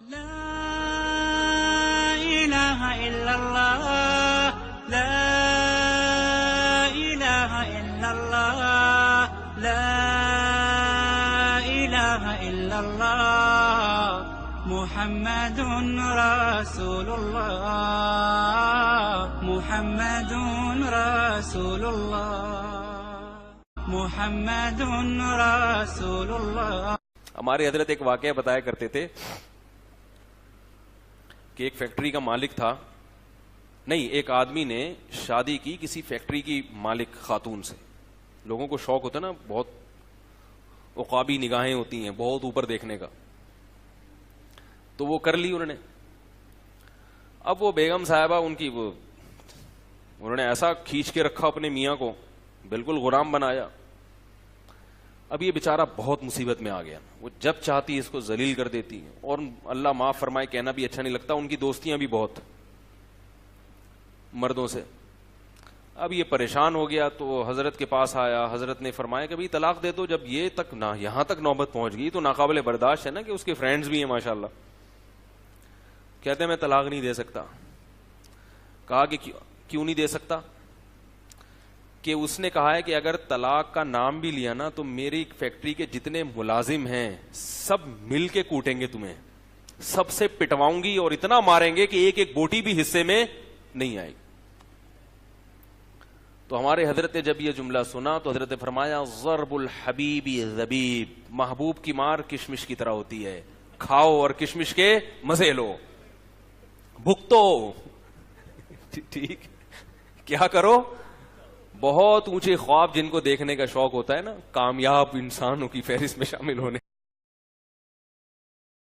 لا إله إلا الله لا إله إلا الله لا إله إلا الله محمد رسول الله محمد رسول الله محمد رسول الله. ہمارے حضرت ایک واقعہ بتایا کرتے تھے کہ ایک فیکٹری کا مالک تھا، نہیں ایک آدمی نے شادی کی کسی فیکٹری کی مالک خاتون سے. لوگوں کو شوق ہوتا ہے نا، بہت عقابی نگاہیں ہوتی ہیں، بہت اوپر دیکھنے کا، تو وہ کر لی انہوں نے. اب وہ بیگم صاحبہ انہوں نے ایسا کھینچ کے رکھا اپنے میاں کو، بالکل غلام بنایا. اب یہ بیچارہ بہت مصیبت میں آ گیا، وہ جب چاہتی اس کو ذلیل کر دیتی ہے، اور اللہ معاف فرمائے کہنا بھی اچھا نہیں لگتا، ان کی دوستیاں بھی بہت مردوں سے. اب یہ پریشان ہو گیا تو حضرت کے پاس آیا. حضرت نے فرمایا کہ بھئی طلاق دے دو. جب یہ تک نہ یہاں تک نوبت پہنچ گئی تو ناقابل برداشت ہے نا کہ اس کے فرینڈز بھی ہیں ماشاءاللہ. کہتے ہیں میں طلاق نہیں دے سکتا. کہا کہ کیوں نہیں دے سکتا؟ کہ اس نے کہا ہے کہ اگر طلاق کا نام بھی لیا نا تو میری فیکٹری کے جتنے ملازم ہیں سب مل کے کوٹیں گے تمہیں، سب سے پٹواؤں گی اور اتنا ماریں گے کہ ایک ایک بوٹی بھی حصے میں نہیں آئے گی. تو ہمارے حضرت نے جب یہ جملہ سنا تو حضرت نے فرمایا ضرب الحبیب زبیب، محبوب کی مار کشمش کی طرح ہوتی ہے، کھاؤ اور کشمش کے مزے لو، بھگتو. ٹھیک کیا کرو؟ بہت اونچے خواب جن کو دیکھنے کا شوق ہوتا ہے نا، کامیاب انسانوں کی فہرست میں شامل ہونے.